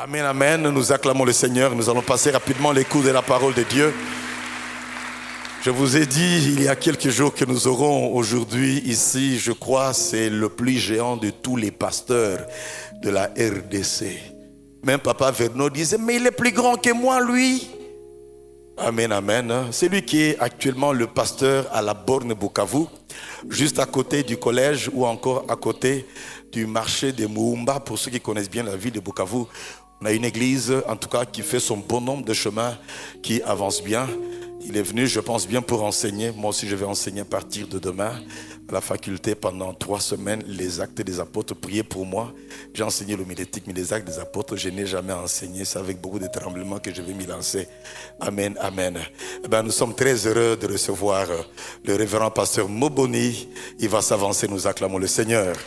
Amen, amen. Nous acclamons le Seigneur. Nous allons passer rapidement l'écoute de la parole de Dieu. Je vous ai dit il y a quelques jours que nous aurons aujourd'hui ici, je crois, c'est le plus géant de tous les pasteurs de la RDC. Même Papa Verneau disait, mais il est plus grand que moi, lui. Amen, amen. C'est lui qui est actuellement le pasteur à la borne Bukavu, juste à côté du collège ou encore à côté du marché de Moumba. Pour ceux qui connaissent bien la ville de Bukavu, on a une église, en tout cas, qui fait son bon nombre de chemins, qui avance bien. Il est venu, je pense bien, pour enseigner. Moi aussi, je vais enseigner à partir de demain à la faculté pendant 3 semaines, les actes des apôtres. Priez pour moi. J'ai enseigné l'homilétique, mais les actes des apôtres, je n'ai jamais enseigné. C'est avec beaucoup de tremblements que je vais m'y lancer. Amen, amen. Nous sommes très heureux de recevoir le révérend pasteur Moboni. Il va s'avancer, nous acclamons le Seigneur.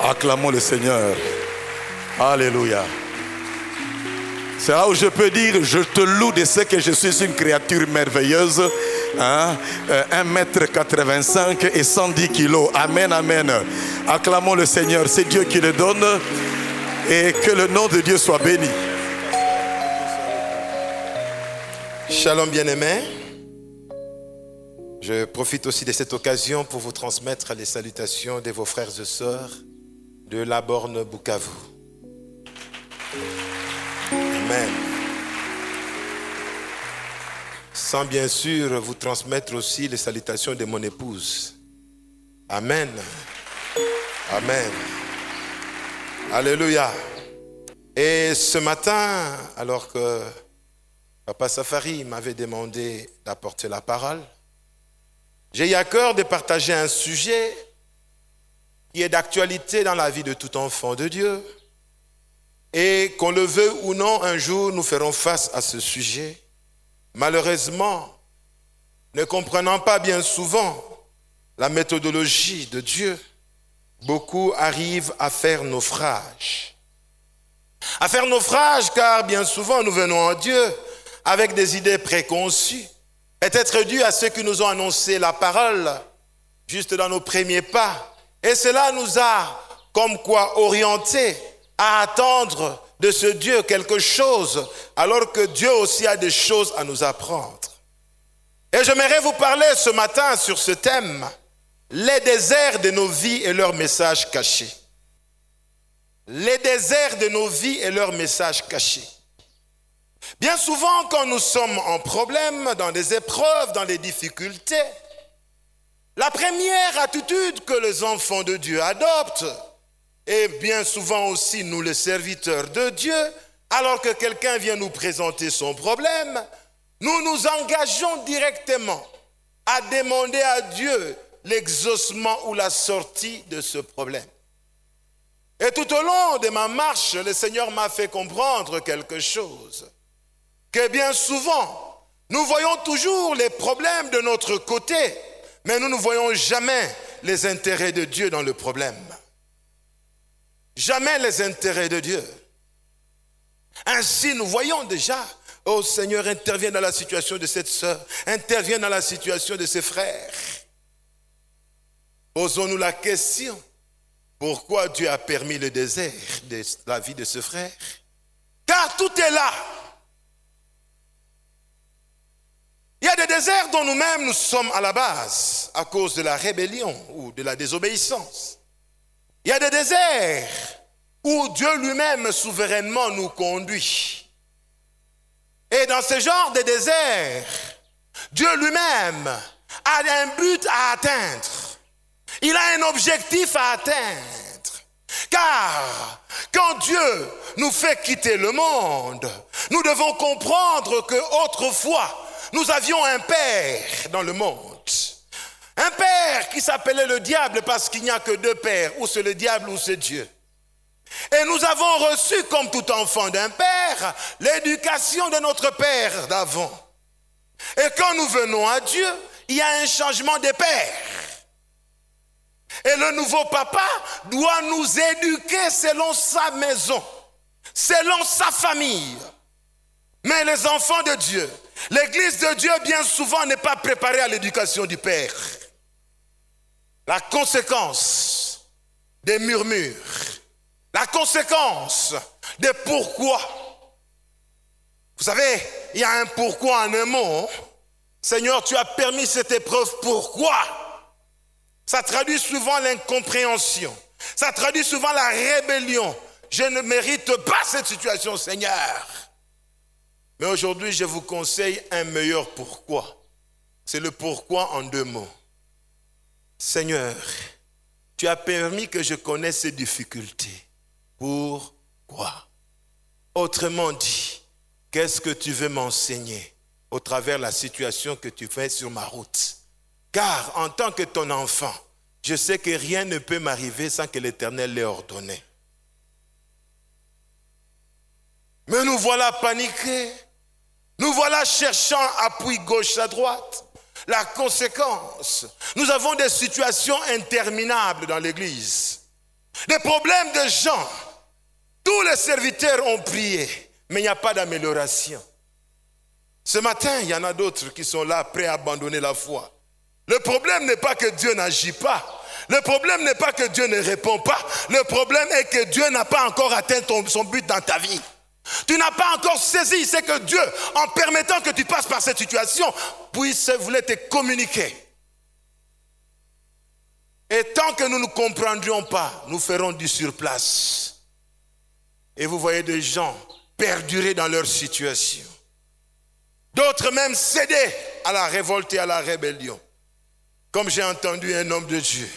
Acclamons le Seigneur. Alléluia. C'est là où je peux dire, je te loue de ce que je suis une créature merveilleuse. 1,85 m et 110 kg. Amen, amen. Acclamons le Seigneur. C'est Dieu qui le donne. Et que le nom de Dieu soit béni. Shalom bien-aimés. Je profite aussi de cette occasion pour vous transmettre les salutations de vos frères et sœurs de la borne Bukavu. Amen. Sans bien sûr vous transmettre aussi les salutations de mon épouse. Amen. Amen. Alléluia. Et ce matin, alors que Papa Safari m'avait demandé d'apporter la parole, j'ai eu à cœur de partager un sujet qui est d'actualité dans la vie de tout enfant de Dieu. Et qu'on le veuille ou non, un jour nous ferons face à ce sujet. Malheureusement, ne comprenant pas bien souvent la méthodologie de Dieu, beaucoup arrivent à faire naufrage. À faire naufrage car bien souvent nous venons en Dieu avec des idées préconçues, peut-être dû à ceux qui nous ont annoncé la parole juste dans nos premiers pas. Et cela nous a comme quoi orientés à attendre de ce Dieu quelque chose, alors que Dieu aussi a des choses à nous apprendre. Et j'aimerais vous parler ce matin sur ce thème, les déserts de nos vies et leurs messages cachés. Les déserts de nos vies et leurs messages cachés. Bien souvent, quand nous sommes en problème, dans des épreuves, dans des difficultés, la première attitude que les enfants de Dieu adoptent, et bien souvent aussi nous les serviteurs de Dieu, alors que quelqu'un vient nous présenter son problème, nous nous engageons directement à demander à Dieu l'exaucement ou la sortie de ce problème. Et tout au long de ma marche, le Seigneur m'a fait comprendre quelque chose, que bien souvent, nous voyons toujours les problèmes de notre côté, mais nous ne voyons jamais les intérêts de Dieu dans le problème. Jamais les intérêts de Dieu. Ainsi, nous voyons déjà, oh Seigneur, interviens dans la situation de cette sœur, interviens dans la situation de ses frères. Posons-nous la question, pourquoi Dieu a permis le désert de la vie de ce frère? Car tout est là. Il y a des déserts dont nous-mêmes nous sommes à la base, à cause de la rébellion ou de la désobéissance. Il y a des déserts où Dieu lui-même souverainement nous conduit. Et dans ce genre de désert, Dieu lui-même a un but à atteindre. Il a un objectif à atteindre. Car quand Dieu nous fait quitter le monde, nous devons comprendre qu'autrefois, nous avions un père dans le monde. Un père qui s'appelait le diable parce qu'il n'y a que 2 pères, ou c'est le diable ou c'est Dieu. Et nous avons reçu, comme tout enfant d'un père, l'éducation de notre père d'avant. Et quand nous venons à Dieu, il y a un changement de père. Et le nouveau papa doit nous éduquer selon sa maison, selon sa famille. Mais les enfants de Dieu, l'église de Dieu bien souvent n'est pas préparée à l'éducation du père. La conséquence des murmures, la conséquence, des pourquoi. Vous savez, il y a un pourquoi en un mot. Seigneur, tu as permis cette épreuve, pourquoi? Ça traduit souvent l'incompréhension. Ça traduit souvent la rébellion. Je ne mérite pas cette situation, Seigneur. Mais aujourd'hui, je vous conseille un meilleur pourquoi. C'est le pourquoi en 2 mots. Seigneur, tu as permis que je connaisse ces difficultés. Pourquoi? Autrement dit, qu'est-ce que tu veux m'enseigner au travers de la situation que tu fais sur ma route? Car en tant que ton enfant, je sais que rien ne peut m'arriver sans que l'Éternel l'ait ordonné. Mais nous voilà paniqués. Nous voilà cherchant appui gauche à droite. La conséquence, nous avons des situations interminables dans l'église. Des problèmes de gens. Tous les serviteurs ont prié, mais il n'y a pas d'amélioration. Ce matin, il y en a d'autres qui sont là, prêts à abandonner la foi. Le problème n'est pas que Dieu n'agit pas. Le problème n'est pas que Dieu ne répond pas. Le problème est que Dieu n'a pas encore atteint son but dans ta vie. Tu n'as pas encore saisi, c'est que Dieu, en permettant que tu passes par cette situation, puisse vouloir te communiquer. Et tant que nous ne comprendrions pas, nous ferons du surplace. Et vous voyez des gens perdurer dans leur situation. D'autres même céder à la révolte et à la rébellion. Comme j'ai entendu un homme de Dieu,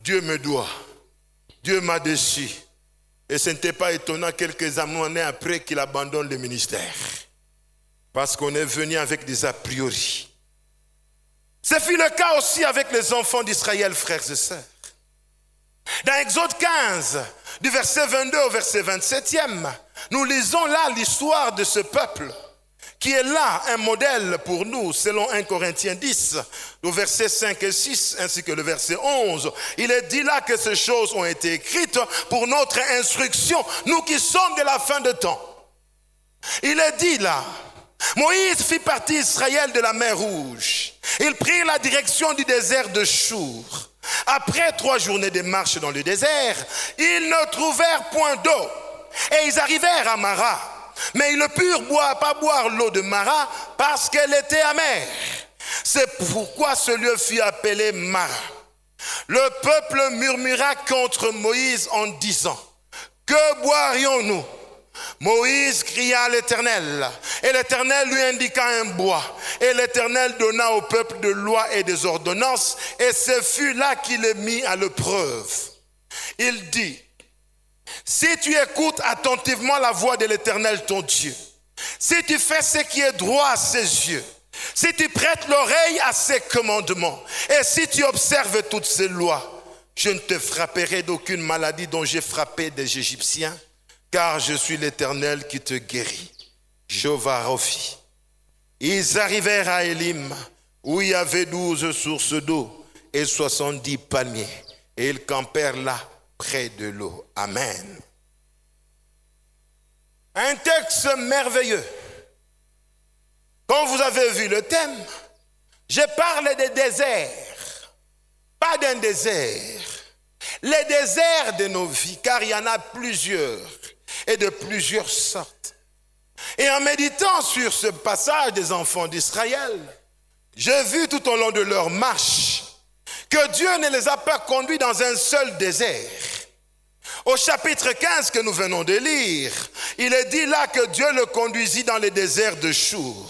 Dieu me doit, Dieu m'a déçu. Et ce n'était pas étonnant quelques années après qu'il abandonne le ministère. Parce qu'on est venu avec des a priori. Ce fut le cas aussi avec les enfants d'Israël, frères et sœurs. Dans Exode 15, du verset 22 au verset 27e, nous lisons là l'histoire de ce peuple qui est là un modèle pour nous, selon 1 Corinthiens 10, le verset 5 et 6, ainsi que le verset 11. Il est dit là que ces choses ont été écrites pour notre instruction, nous qui sommes de la fin de temps. Il est dit là, Moïse fit partie Israël de la mer Rouge. Ils prirent la direction du désert de Chour. Après 3 journées de marche dans le désert, ils ne trouvèrent point d'eau. Et ils arrivèrent à Mara. Mais ils ne purent pas boire l'eau de Mara parce qu'elle était amère. C'est pourquoi ce lieu fut appelé Mara. Le peuple murmura contre Moïse en disant, « Que boirions-nous » Moïse cria à l'Éternel, et l'Éternel lui indiqua un bois. Et l'Éternel donna au peuple des lois et des ordonnances, et ce fut là qu'il les mit à l'épreuve. Il dit, si tu écoutes attentivement la voix de l'Éternel ton Dieu, si tu fais ce qui est droit à ses yeux, si tu prêtes l'oreille à ses commandements, et si tu observes toutes ses lois, je ne te frapperai d'aucune maladie dont j'ai frappé des Égyptiens, car je suis l'Éternel qui te guérit. Jéhovah Raphi. Ils arrivèrent à Élim, où il y avait 12 sources d'eau et 70 palmiers, et ils campèrent là, près de l'eau. Amen. Un texte merveilleux. Quand vous avez vu le thème, je parle des déserts, pas d'un désert. Les déserts de nos vies, car il y en a plusieurs et de plusieurs sortes. Et en méditant sur ce passage des enfants d'Israël, j'ai vu tout au long de leur marche que Dieu ne les a pas conduits dans un seul désert. Au chapitre 15 que nous venons de lire, il est dit là que Dieu le conduisit dans le désert de Chour.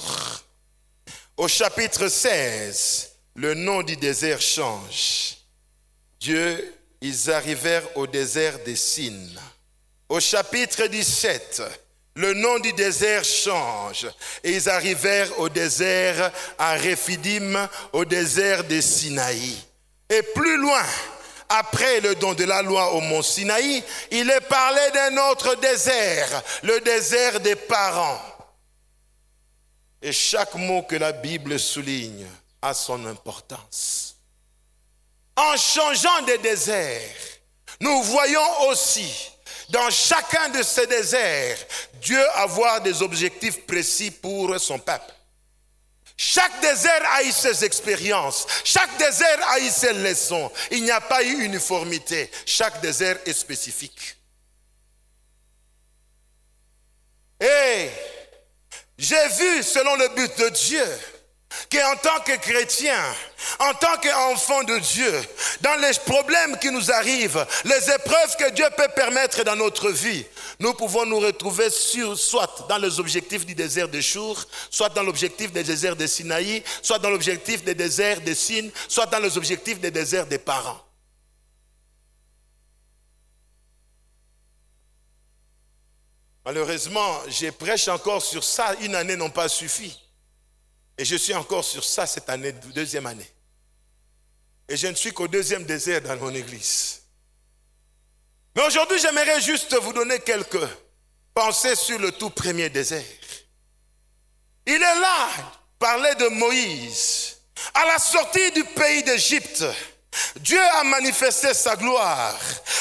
Au chapitre 16, le nom du désert change. Ils arrivèrent au désert des Sin. Au chapitre 17, le nom du désert change. Et ils arrivèrent au désert à Réphidim, au désert des Sinaï. Et plus loin, après le don de la loi au mont Sinaï, il est parlé d'un autre désert, le désert des parents. Et chaque mot que la Bible souligne a son importance. En changeant de désert, nous voyons aussi dans chacun de ces déserts, Dieu avoir des objectifs précis pour son peuple. Chaque désert a eu ses expériences, chaque désert a eu ses leçons. Il n'y a pas eu uniformité, chaque désert est spécifique. J'ai vu, selon le but de Dieu, qu'en tant que chrétien, en tant qu'enfant de Dieu, dans les problèmes qui nous arrivent, les épreuves que Dieu peut permettre dans notre vie, nous pouvons nous retrouver soit dans les objectifs du désert de Chour, soit dans l'objectif des déserts de Sinaï, soit dans l'objectif des déserts de Sin, soit dans les objectifs des déserts des parents. Malheureusement, je prêche encore sur ça, une année n'a pas suffi. Et je suis encore sur ça cette année, deuxième année. Et je ne suis qu'au deuxième désert dans mon église. Mais aujourd'hui, j'aimerais juste vous donner quelques pensées sur le tout premier désert. Il est là, parler de Moïse. À la sortie du pays d'Égypte, Dieu a manifesté sa gloire.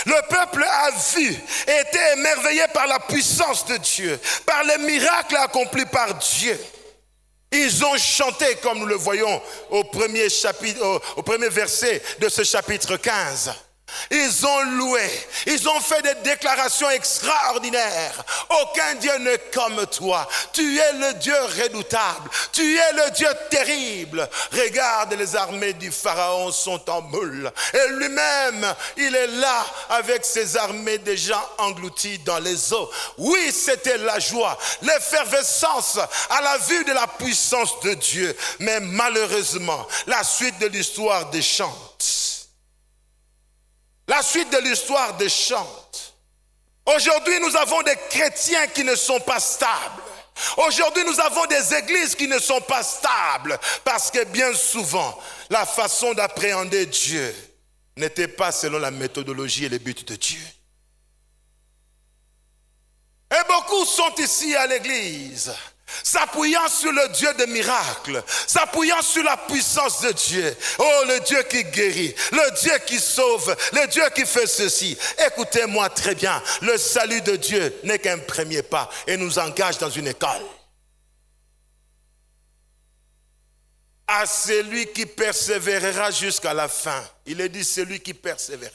Le peuple a vu et été émerveillé par la puissance de Dieu, par les miracles accomplis par Dieu. Ils ont chanté, comme nous le voyons au premier verset de ce chapitre 15. Ils ont loué, ils ont fait des déclarations extraordinaires. Aucun Dieu n'est comme toi. Tu es le Dieu redoutable, tu es le Dieu terrible. Regarde, les armées du Pharaon sont en meule. Et lui-même, il est là avec ses armées déjà englouties dans les eaux. Oui, c'était la joie, l'effervescence à la vue de la puissance de Dieu. Mais malheureusement, la suite de l'histoire déchante. La suite de l'histoire déchante. Aujourd'hui, nous avons des chrétiens qui ne sont pas stables. Aujourd'hui, nous avons des églises qui ne sont pas stables. Parce que bien souvent, la façon d'appréhender Dieu n'était pas selon la méthodologie et les buts de Dieu. Et beaucoup sont ici à l'église, s'appuyant sur le Dieu des miracles, s'appuyant sur la puissance de Dieu. Oh, le Dieu qui guérit, le Dieu qui sauve, le Dieu qui fait ceci. Écoutez-moi très bien, le salut de Dieu n'est qu'un premier pas et nous engage dans une école. À celui qui persévérera jusqu'à la fin. Il est dit celui qui persévère.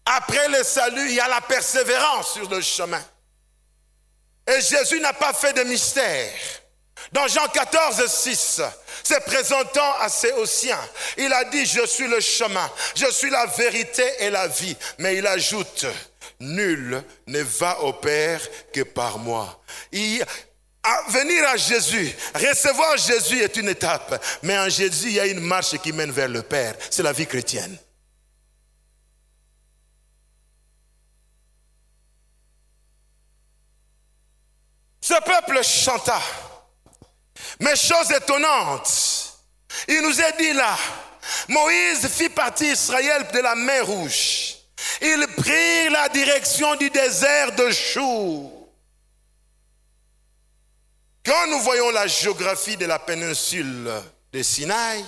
Après le salut, il y a la persévérance sur le chemin. Et Jésus n'a pas fait de mystère. Dans Jean 14, 6, se présentant aux siens, il a dit, je suis le chemin, je suis la vérité et la vie. Mais il ajoute, nul ne va au Père que par moi. Venir à Jésus, recevoir Jésus est une étape. Mais en Jésus, il y a une marche qui mène vers le Père. C'est la vie chrétienne. Ce peuple chanta. Mais chose étonnante, il nous est dit là, Moïse fit partir Israël de la mer Rouge. Ils prirent la direction du désert de Chour. Quand nous voyons la géographie de la péninsule de Sinaï,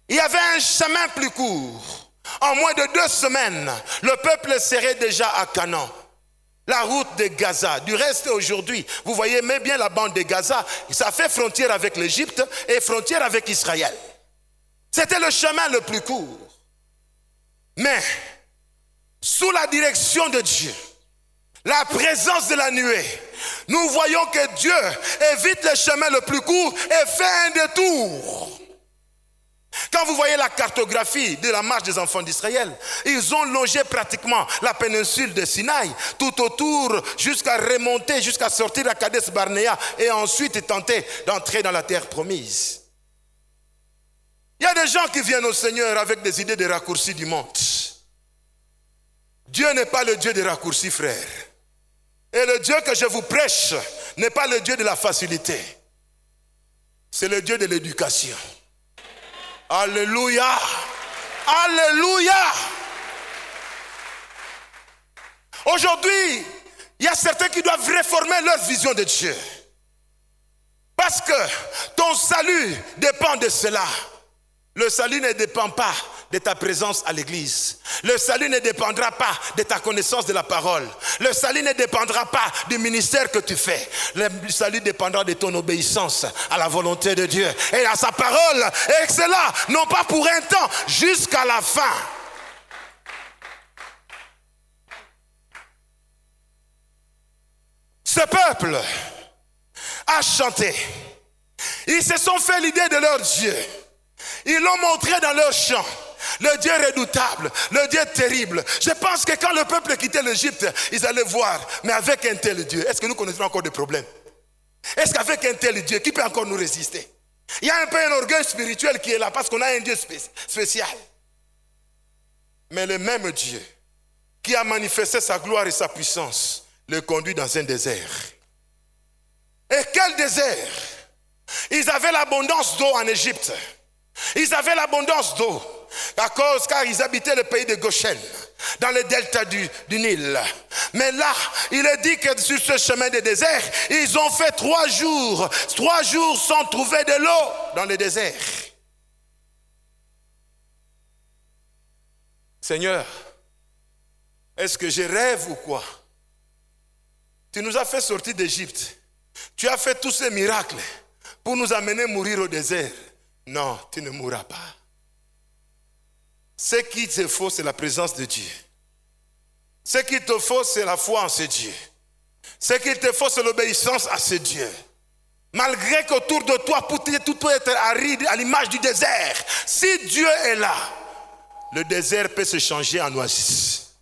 il y avait un chemin plus court. En moins de 2 semaines, le peuple serait déjà à Canaan. La route de Gaza. Du reste, aujourd'hui, vous voyez mais bien la bande de Gaza, ça fait frontière avec l'Égypte et frontière avec Israël. C'était le chemin le plus court. Mais, sous la direction de Dieu, la présence de la nuée, nous voyons que Dieu évite le chemin le plus court et fait un détour. Quand vous voyez la cartographie de la marche des enfants d'Israël, ils ont longé pratiquement la péninsule de Sinaï, tout autour, jusqu'à remonter, jusqu'à sortir à Kadesh Barnea et ensuite tenter d'entrer dans la terre promise. Il y a des gens qui viennent au Seigneur avec des idées de raccourcis du monde. Dieu n'est pas le Dieu des raccourcis, frère. Et le Dieu que je vous prêche n'est pas le Dieu de la facilité. C'est le Dieu de l'éducation. Alléluia. Alléluia. Aujourd'hui, il y a certains qui doivent réformer leur vision de Dieu. Parce que ton salut dépend de cela. Le salut ne dépend pas de ta présence à l'église. Le salut ne dépendra pas de ta connaissance de la parole. Le salut ne dépendra pas du ministère que tu fais. Le salut dépendra de ton obéissance à la volonté de Dieu et à sa parole. Et cela, non pas pour un temps, jusqu'à la fin. Ce peuple à chanter. Ils se sont fait l'idée de leur Dieu. Ils l'ont montré dans leur chant. Le Dieu redoutable, le Dieu terrible. Je pense que quand le peuple quittait l'Égypte, ils allaient voir, mais avec un tel Dieu, est-ce que nous connaissons encore des problèmes? Est-ce qu'avec un tel Dieu, qui peut encore nous résister? Il y a un peu un orgueil spirituel qui est là, parce qu'on a un Dieu spécial. Mais le même Dieu, qui a manifesté sa gloire et sa puissance, le conduit dans un désert. Et quel désert? Ils avaient l'abondance d'eau en Égypte. Ils avaient l'abondance d'eau car ils habitaient le pays de Goshen, dans le delta du Nil. Mais là, il est dit que sur ce chemin de désert, ils ont fait 3 jours. 3 jours sans trouver de l'eau dans le désert. Seigneur, est-ce que je rêve ou quoi? Tu nous as fait sortir d'Égypte. Tu as fait tous ces miracles pour nous amener à mourir au désert. Non, tu ne mourras pas. Ce qui te faut, c'est la présence de Dieu. Ce qu'il te faut, c'est la foi en ce Dieu. Ce qu'il te faut, c'est l'obéissance à ce Dieu. Malgré qu'autour de toi, tout peut être aride à l'image du désert. Si Dieu est là, le désert peut se changer en oasis.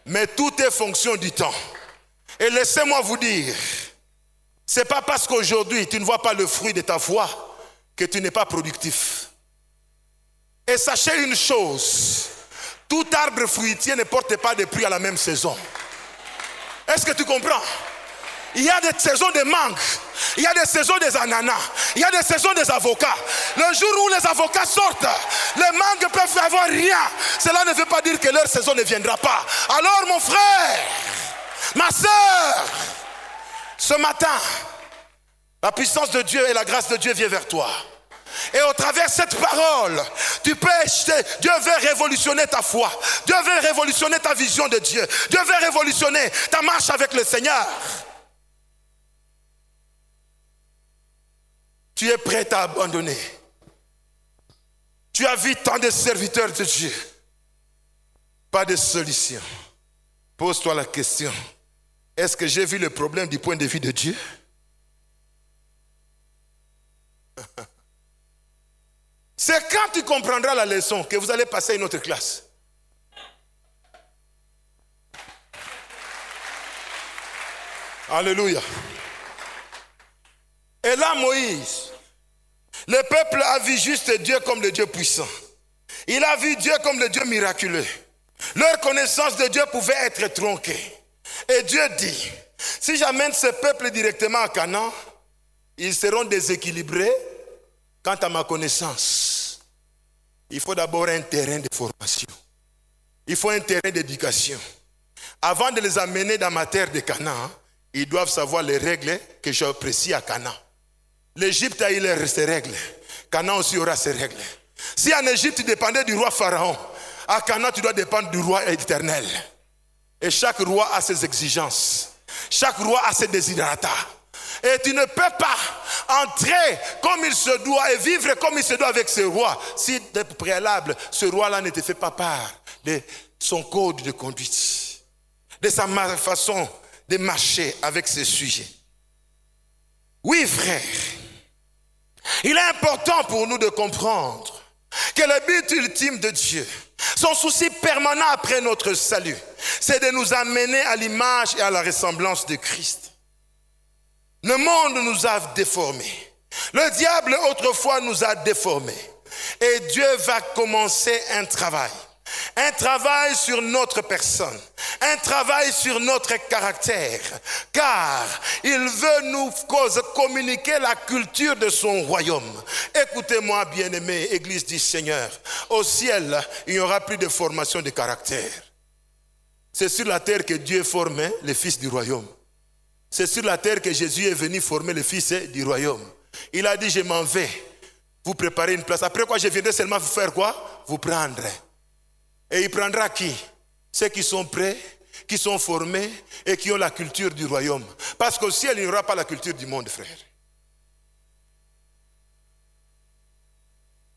Mais tout est fonction du temps. Et laissez-moi vous dire, ce n'est pas parce qu'aujourd'hui tu ne vois pas le fruit de ta foi que tu n'es pas productif. Et sachez une chose, tout arbre fruitier ne porte pas de fruits à la même saison. Est-ce que tu comprends? Il y a des saisons de mangue, il y a des saisons des ananas, il y a des saisons des avocats. Le jour où les avocats sortent, les mangues peuvent avoir rien. Cela ne veut pas dire que leur saison ne viendra pas. Alors mon frère, ma soeur, ce matin, la puissance de Dieu et la grâce de Dieu vient vers toi. Et au travers de cette parole, tu peux acheter. Dieu veut révolutionner ta foi. Dieu veut révolutionner ta vision de Dieu. Dieu veut révolutionner ta marche avec le Seigneur. Tu es prêt à abandonner. Tu as vu tant de serviteurs de Dieu. Pas de solution. Pose-toi la question. Est-ce que j'ai vu le problème du point de vue de Dieu? C'est quand tu comprendras la leçon que vous allez passer à une autre classe. Alléluia. Et là, Moïse, le peuple a vu juste Dieu comme le Dieu puissant. Il a vu Dieu comme le Dieu miraculeux. Leur connaissance de Dieu pouvait être tronquée. Et Dieu dit, si j'amène ce peuple directement à Canaan, ils seront déséquilibrés quant à ma connaissance. Il faut d'abord un terrain de formation. Il faut un terrain d'éducation. Avant de les amener dans ma terre de Canaan, ils doivent savoir les règles que j'apprécie à Canaan. L'Égypte a eu ses règles. Canaan aussi aura ses règles. Si en Égypte tu dépendais du roi Pharaon, à Canaan tu dois dépendre du roi éternel. Et chaque roi a ses exigences. Chaque roi a ses desiderata. Et tu ne peux pas entrer comme il se doit et vivre comme il se doit avec ce roi si de préalable, ce roi-là ne te fait pas part de son code de conduite, de sa façon de marcher avec ses sujets. Oui, frère, il est important pour nous de comprendre que le but ultime de Dieu, son souci permanent après notre salut, c'est de nous amener à l'image et à la ressemblance de Christ. Le monde nous a déformés. Le diable autrefois nous a déformés. Et Dieu va commencer un travail. Un travail sur notre personne. Un travail sur notre caractère. Car il veut nous communiquer la culture de son royaume. Écoutez-moi, bien-aimés, Église du Seigneur. Au ciel, il n'y aura plus de formation de caractère. C'est sur la terre que Dieu formait les fils du royaume. C'est sur la terre que Jésus est venu former le fils du royaume. Il a dit, je m'en vais vous préparer une place. Après quoi, je viendrai seulement vous faire quoi? Vous prendre. Et il prendra qui? Ceux qui sont prêts, qui sont formés et qui ont la culture du royaume. Parce qu'au ciel, il n'y aura pas la culture du monde, frère.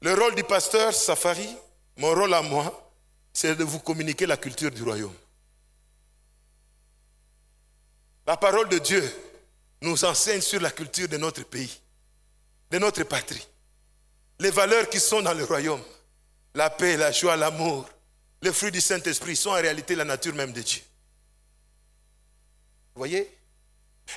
Le rôle du pasteur Safari, mon rôle à moi, c'est de vous communiquer la culture du royaume. La parole de Dieu nous enseigne sur la culture de notre pays, de notre patrie. Les valeurs qui sont dans le royaume, la paix, la joie, l'amour, les fruits du Saint-Esprit sont en réalité la nature même de Dieu. Vous voyez?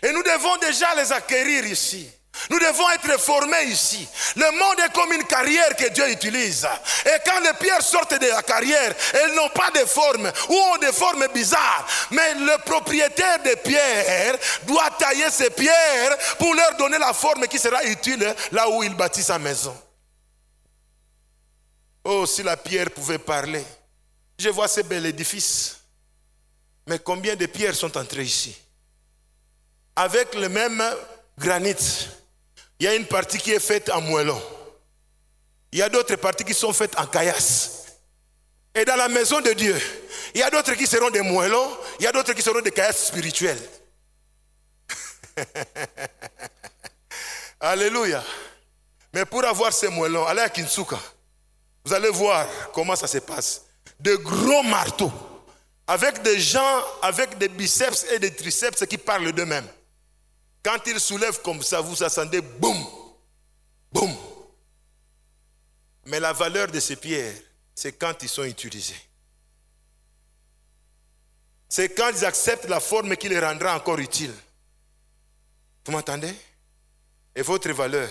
Et nous devons déjà les acquérir ici. Nous devons être formés ici. Le monde est comme une carrière que Dieu utilise. Et quand les pierres sortent de la carrière, elles n'ont pas de forme ou ont des formes bizarres. Mais le propriétaire des pierres doit tailler ces pierres pour leur donner la forme qui sera utile là où il bâtit sa maison. Oh, si la pierre pouvait parler. Je vois ce bel édifice. Mais combien de pierres sont entrées ici? Avec le même granit. Il y a une partie qui est faite en moellon. Il y a d'autres parties qui sont faites en caillasse. Et dans la maison de Dieu, il y a d'autres qui seront des moellons, il y a d'autres qui seront des caillasses spirituelles. Alléluia. Mais pour avoir ces moellons, allez à Kinsuka. Vous allez voir comment ça se passe. De gros marteaux, avec des gens, avec des biceps et des triceps qui parlent d'eux-mêmes. Quand ils soulèvent comme ça, vous entendez boum, boum. Mais la valeur de ces pierres, c'est quand ils sont utilisés. C'est quand ils acceptent la forme qui les rendra encore utiles. Vous m'entendez? Et votre valeur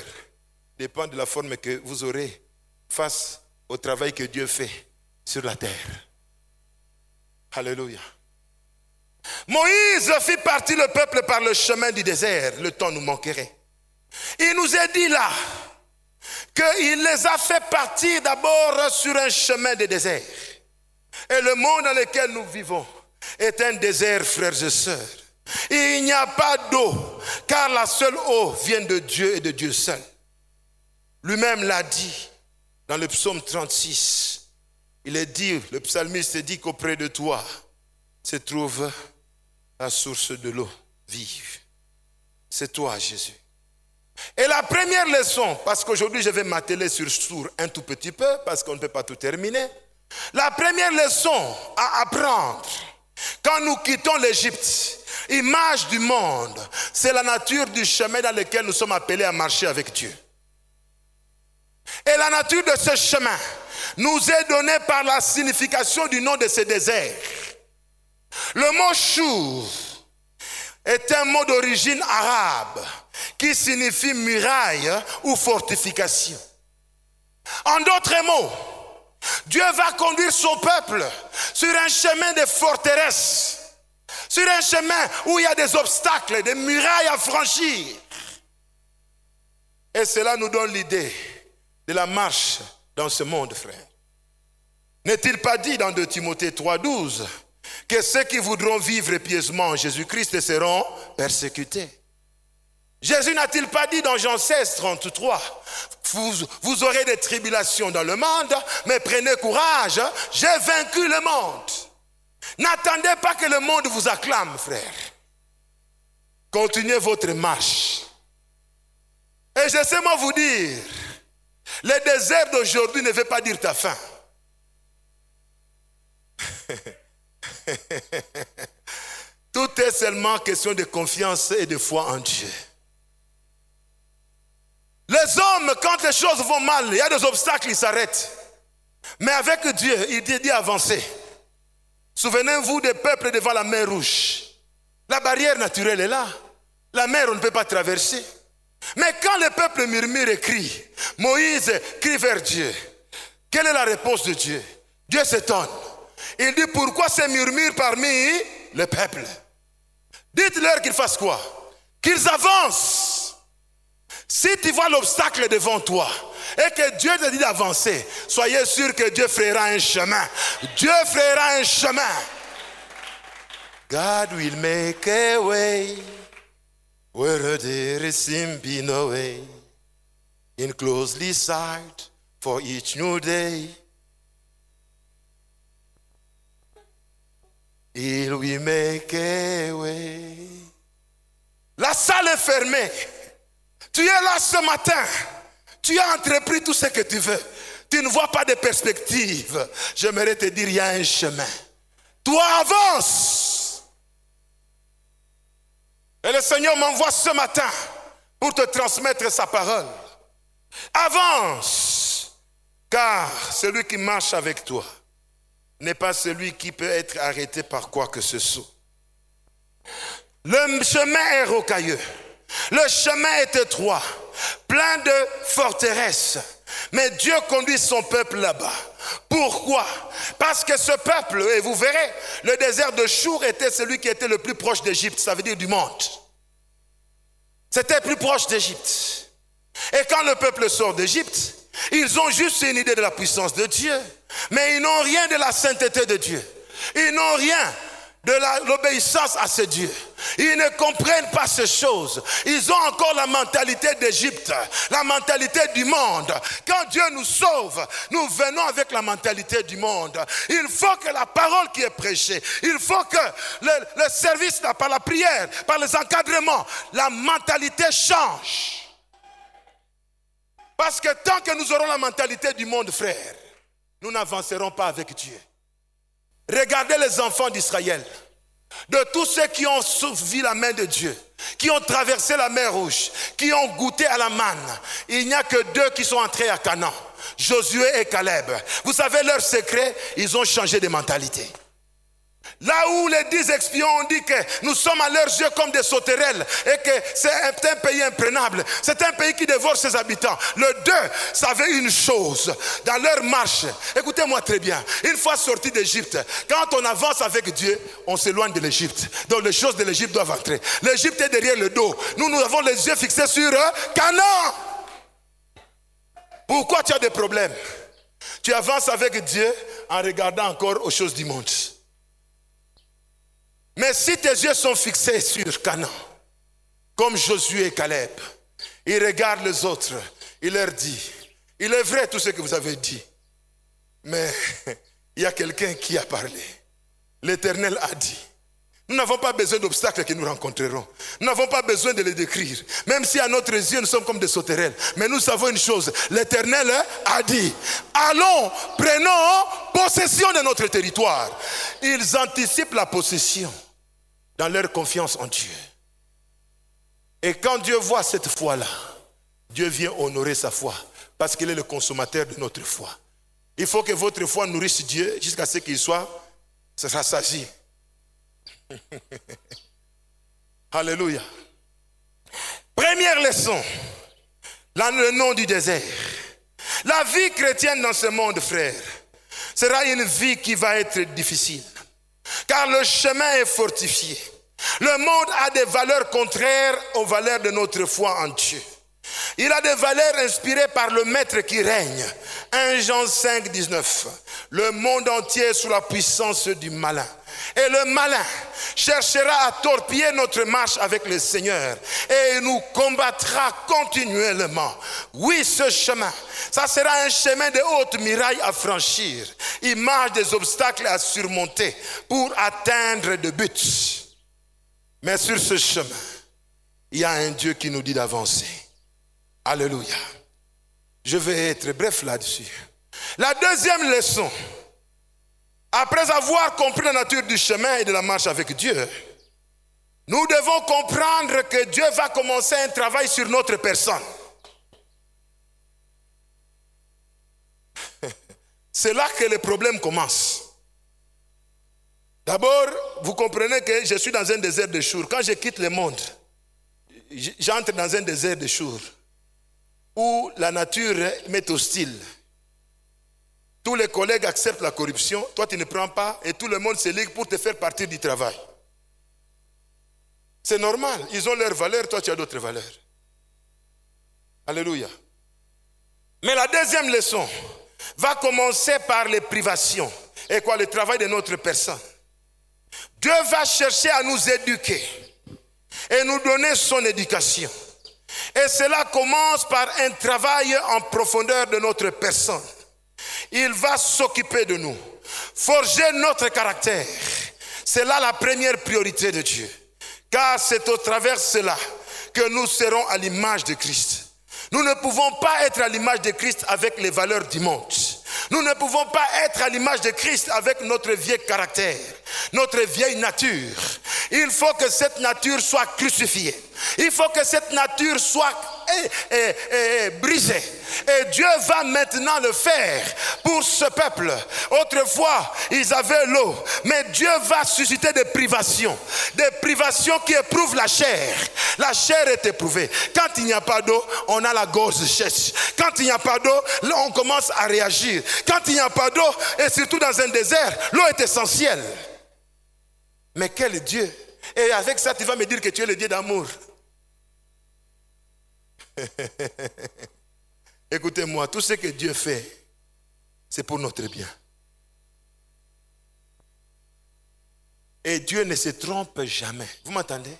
dépend de la forme que vous aurez face au travail que Dieu fait sur la terre. Alléluia. Moïse fit partir le peuple par le chemin du désert. Le temps nous manquerait. Il nous est dit là qu'il les a fait partir d'abord sur un chemin de désert. Et le monde dans lequel nous vivons est un désert, frères et sœurs. Il n'y a pas d'eau, car la seule eau vient de Dieu et de Dieu seul. Lui-même l'a dit dans le psaume 36. Il est dit, le psalmiste dit qu'auprès de toi se trouve la source de l'eau vive. C'est toi, Jésus. Et la première leçon, parce qu'aujourd'hui je vais m'atteler sur un tout petit peu, parce qu'on ne peut pas tout terminer. La première leçon à apprendre, quand nous quittons l'Égypte, image du monde, c'est la nature du chemin dans lequel nous sommes appelés à marcher avec Dieu. Et la nature de ce chemin nous est donnée par la signification du nom de ce désert. Le mot chour est un mot d'origine arabe qui signifie muraille ou fortification. En d'autres mots, Dieu va conduire son peuple sur un chemin de forteresse, sur un chemin où il y a des obstacles, des murailles à franchir. Et cela nous donne l'idée de la marche dans ce monde, frère. N'est-il pas dit dans 2 Timothée 3,12 que ceux qui voudront vivre pieusement en Jésus-Christ seront persécutés? Jésus n'a-t-il pas dit dans Jean 16, 33, vous aurez des tribulations dans le monde, mais prenez courage, j'ai vaincu le monde. N'attendez pas que le monde vous acclame, frère. Continuez votre marche. Et je sais moi vous dire, le désert d'aujourd'hui ne veut pas dire ta fin. Tout est seulement question de confiance et de foi en Dieu. Les hommes, quand les choses vont mal, il y a des obstacles, ils s'arrêtent. Mais avec Dieu, il dit avancer. Souvenez-vous des peuples devant la mer Rouge. La barrière naturelle est là. La mer, on ne peut pas traverser. Mais quand le peuple murmure et crie, Moïse crie vers Dieu. Quelle est la réponse de Dieu? Dieu s'étonne. Il dit, pourquoi ces murmures parmi le peuple? Dites-leur qu'ils fassent quoi? Qu'ils avancent. Si tu vois l'obstacle devant toi et que Dieu te dit d'avancer, soyez sûr que Dieu fera un chemin. Dieu fera un chemin. God will make a way where there seems be no way. In closely sight for each new day. He will make a way. La salle est fermée. Tu es là ce matin. Tu as entrepris tout ce que tu veux. Tu ne vois pas de perspective. J'aimerais te dire, il y a un chemin. Toi, avance. Et le Le Seigneur m'envoie ce matin pour te transmettre sa parole. Avance, car celui qui marche avec toi n'est pas celui qui peut être arrêté par quoi que ce soit. Le chemin est rocailleux, le chemin est étroit, plein de forteresses. Mais Dieu conduit son peuple là-bas. Pourquoi? Parce que ce peuple, et vous verrez, le désert de Chour était celui qui était le plus proche d'Égypte, ça veut dire du monde. C'était plus proche d'Égypte. Et quand le peuple sort d'Égypte, ils ont juste une idée de la puissance de Dieu. Mais ils n'ont rien de la sainteté de Dieu. Ils n'ont rien de l'obéissance à ce Dieu. Ils ne comprennent pas ces choses. Ils ont encore la mentalité d'Égypte, la mentalité du monde. Quand Dieu nous sauve, nous venons avec la mentalité du monde. Il faut que la parole qui est prêchée, il faut que le service, par la prière, par les encadrements, la mentalité change. Parce que tant que nous aurons la mentalité du monde, frère, nous n'avancerons pas avec Dieu. Regardez les enfants d'Israël. De tous ceux qui ont suivi la main de Dieu, qui ont traversé la mer Rouge, qui ont goûté à la manne, il n'y a que 2 qui sont entrés à Canaan, Josué et Caleb. Vous savez leur secret? Ils ont changé de mentalité. Là où les 10 espions ont dit que nous sommes à leurs yeux comme des sauterelles et que c'est un pays imprenable, c'est un pays qui dévore ses habitants. Le 2 savait une chose, dans leur marche, écoutez-moi très bien, une fois sortis d'Égypte, quand on avance avec Dieu, on s'éloigne de l'Égypte. Donc les choses de l'Égypte doivent entrer. L'Égypte est derrière le dos. Nous avons les yeux fixés sur Canaan. Pourquoi tu as des problèmes? Tu avances avec Dieu en regardant encore aux choses du monde. Mais si tes yeux sont fixés sur Canaan, comme Josué et Caleb, il regarde les autres, il leur dit, il est vrai tout ce que vous avez dit, mais il y a quelqu'un qui a parlé. L'Éternel a dit. Nous n'avons pas besoin d'obstacles que nous rencontrerons. Nous n'avons pas besoin de les décrire. Même si à notre yeux nous sommes comme des sauterelles. Mais nous savons une chose, l'Éternel a dit, allons, prenons possession de notre territoire. Ils anticipent la possession dans leur confiance en Dieu. Et quand Dieu voit cette foi-là, Dieu vient honorer sa foi parce qu'il est le consommateur de notre foi. Il faut que votre foi nourrisse Dieu jusqu'à ce qu'il soit rassasié. Alléluia. Première leçon, le nom du désert. La vie chrétienne dans ce monde, frère, sera une vie qui va être difficile. Car le chemin est fortifié. Le monde a des valeurs contraires aux valeurs de notre foi en Dieu. Il a des valeurs inspirées par le maître qui règne. 1 Jean 5, 19. Le monde entier est sous la puissance du malin. Et le malin cherchera à torpiller notre marche avec le Seigneur et nous combattra continuellement. Oui, ce chemin, ça sera un chemin de hautes murailles à franchir, image des obstacles à surmonter pour atteindre de buts. Mais sur ce chemin, il y a un Dieu qui nous dit d'avancer. Alléluia. Je vais être bref là-dessus. La deuxième leçon, après avoir compris la nature du chemin et de la marche avec Dieu, nous devons comprendre que Dieu va commencer un travail sur notre personne. C'est là que les problèmes commencent. D'abord, vous comprenez que je suis dans un désert de Chour. Quand je quitte le monde, j'entre dans un désert de Chour où la nature m'est hostile. Tous les collègues acceptent la corruption, toi tu ne prends pas et tout le monde se ligue pour te faire partir du travail. C'est normal, ils ont leurs valeurs, toi tu as d'autres valeurs. Alléluia. Mais la deuxième leçon va commencer par les privations. Et quoi, le travail de notre personne. Dieu va chercher à nous éduquer et nous donner son éducation. Et cela commence par un travail en profondeur de notre personne. Il va s'occuper de nous, forger notre caractère. C'est là la première priorité de Dieu. Car c'est au travers de cela que nous serons à l'image de Christ. Nous ne pouvons pas être à l'image de Christ avec les valeurs du monde. Nous ne pouvons pas être à l'image de Christ avec notre vieux caractère, notre vieille nature. Il faut que cette nature soit crucifiée. Il faut que cette nature soit brisée. Et Dieu va maintenant le faire pour ce peuple. Autrefois, ils avaient l'eau. Mais Dieu va susciter des privations. Des privations qui éprouvent la chair. La chair est éprouvée. Quand il n'y a pas d'eau, on a la gorge sèche. Quand il n'y a pas d'eau, là on commence à réagir. Quand il n'y a pas d'eau, et surtout dans un désert, l'eau est essentielle. Mais quel Dieu! Et avec ça, tu vas me dire que tu es le Dieu d'amour. Écoutez-moi, tout ce que Dieu fait, c'est pour notre bien. Et Dieu ne se trompe jamais. Vous m'entendez?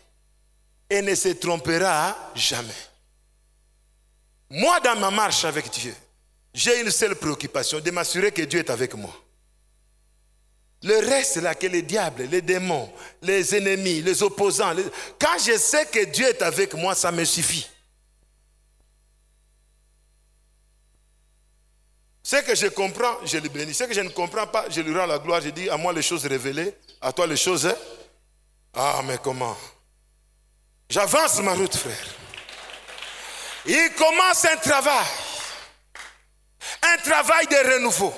Et ne se trompera jamais. Moi, dans ma marche avec Dieu, j'ai une seule préoccupation, de m'assurer que Dieu est avec moi. Le reste là, que les diables, les démons, les ennemis, les opposants, quand je sais que Dieu est avec moi, ça me suffit. Ce que je comprends, je le bénis. Ce que je ne comprends pas, je lui rends la gloire. Je dis, à moi les choses révélées, à toi les choses. Hein? Ah, mais comment? J'avance ma route, frère. Il commence un travail de renouveau,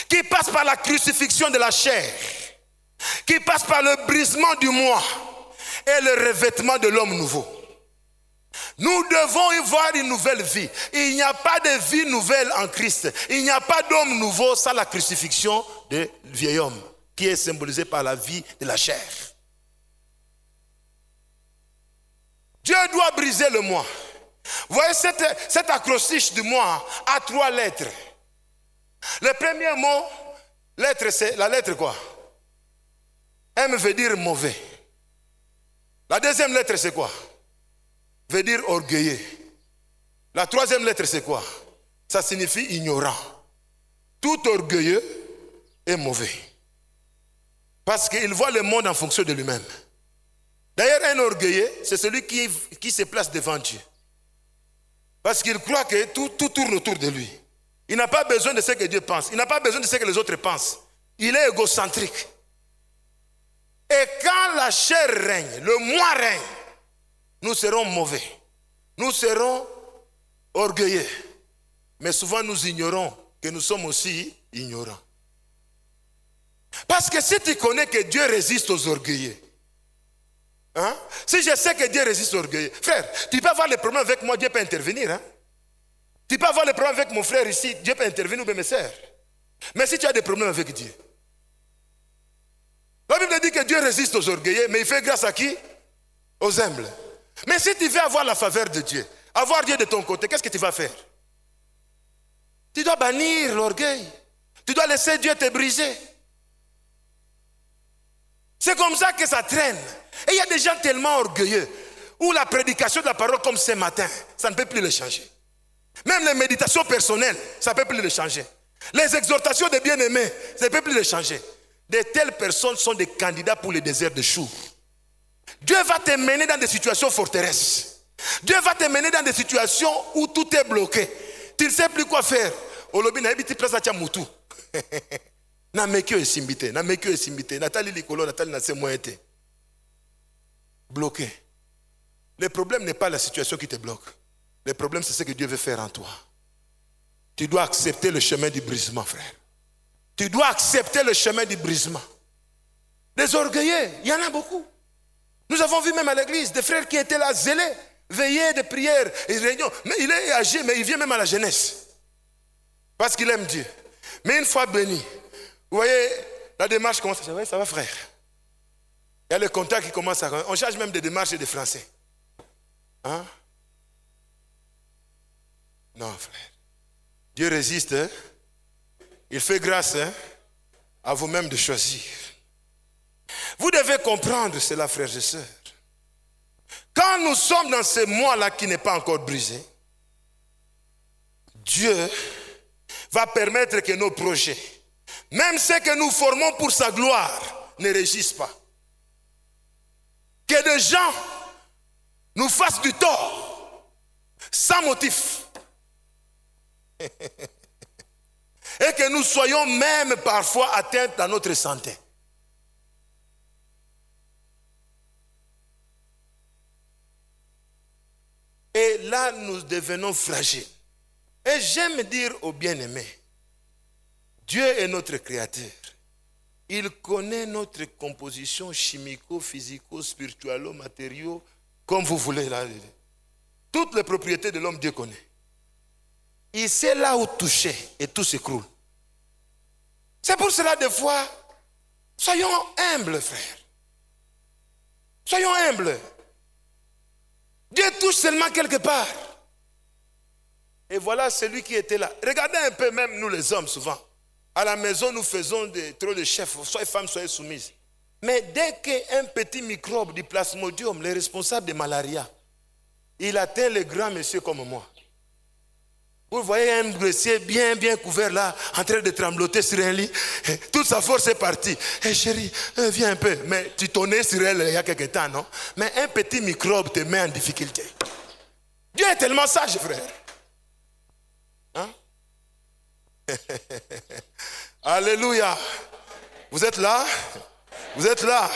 qui passe par la crucifixion de la chair, qui passe par le brisement du moi et le revêtement de l'homme nouveau. Nous devons y voir une nouvelle vie. Il n'y a pas de vie nouvelle en Christ. Il n'y a pas d'homme nouveau sans la crucifixion du vieil homme, qui est symbolisé par la vie de la chair. Dieu doit briser le moi. Vous voyez cet acrostiche du moi a 3 lettres. Le premier mot, lettre, c'est la lettre quoi? M veut dire mauvais. La deuxième lettre, c'est quoi? Veut dire orgueilleux. La troisième lettre, c'est quoi? Ça signifie ignorant. Tout orgueilleux est mauvais. Parce qu'il voit le monde en fonction de lui-même. D'ailleurs, un orgueilleux, c'est celui qui se place devant Dieu. Parce qu'il croit que tout tourne autour de lui. Il n'a pas besoin de ce que Dieu pense. Il n'a pas besoin de ce que les autres pensent. Il est égocentrique. Et quand la chair règne, le moi règne, nous serons mauvais. Nous serons orgueilleux. Mais souvent nous ignorons que nous sommes aussi ignorants. Parce que si tu connais que Dieu résiste aux orgueilleux, hein? Si je sais que Dieu résiste aux orgueilleux, frère, tu peux avoir des problèmes avec moi, Dieu peut intervenir. Hein? Tu peux avoir des problèmes avec mon frère ici, Dieu peut intervenir, ou bien mes sœurs. Mais si tu as des problèmes avec Dieu, la Bible dit que Dieu résiste aux orgueilleux, mais il fait grâce à qui? Aux humbles. Mais si tu veux avoir la faveur de Dieu, avoir Dieu de ton côté, qu'est-ce que tu vas faire? Tu dois bannir l'orgueil. Tu dois laisser Dieu te briser. C'est comme ça que ça traîne. Et il y a des gens tellement orgueilleux où la prédication de la parole comme ce matin, ça ne peut plus le changer. Même les méditations personnelles, ça ne peut plus le changer. Les exhortations des bien-aimés, ça ne peut plus le changer. De telles personnes sont des candidats pour les déserts de Chour. Dieu va te mener dans des situations forteresses. Dieu va te mener dans des situations où tout est bloqué. Tu ne sais plus quoi faire. Olobi na ebiti place atia mutu. Na mekyo esimbite, na mekyo esimbite, Nathalie likolo, Nathalie na se moyete. Bloqué. Le problème n'est pas la situation qui te bloque. Le problème, c'est ce que Dieu veut faire en toi. Tu dois accepter le chemin du brisement, frère. Tu dois accepter le chemin du brisement. Les orgueilleux, il y en a beaucoup. Nous avons vu même à l'église des frères qui étaient là zélés, veillés de prière et réunions. Mais il est âgé, mais il vient même à la jeunesse. Parce qu'il aime Dieu. Mais une fois béni, vous voyez, la démarche commence à dire, ça va frère. Il y a le contact qui commence à... On change même des démarches et des français. Hein? Non, frère. Dieu résiste. Hein? Il fait grâce à vous-même de choisir. Vous devez comprendre cela, frères et sœurs. Quand nous sommes dans ce mois-là qui n'est pas encore brisé, Dieu va permettre que nos projets, même ceux que nous formons pour sa gloire, ne régissent pas. Que des gens nous fassent du tort, sans motif. Et que nous soyons même parfois atteints dans notre santé. là, nous devenons fragiles. Et j'aime dire aux bien-aimés, Dieu est notre créateur. Il connaît notre composition chimico, physico, spirituelle, matériaux, comme vous voulez là. Toutes les propriétés de l'homme, Dieu connaît. Il sait là où toucher et tout s'écroule. C'est pour cela, des fois, soyons humbles, frères. Soyons humbles. Dieu touche seulement quelque part. Et voilà celui qui était là. Regardez un peu, même nous les hommes, souvent. À la maison, nous faisons des trônes de chefs, soyez femmes, soyez soumises. Mais dès qu'un petit microbe du plasmodium, les responsables de malaria, il atteint les grands messieurs comme moi. Vous voyez un blessé bien couvert là, en train de trembloter sur un lit. Toute sa force est partie. Hey, chérie, viens un peu. Mais tu tournais sur elle il y a quelque temps, non? Mais un petit microbe te met en difficulté. Dieu est tellement sage, frère. Hein? Alléluia. Vous êtes là? Vous êtes là?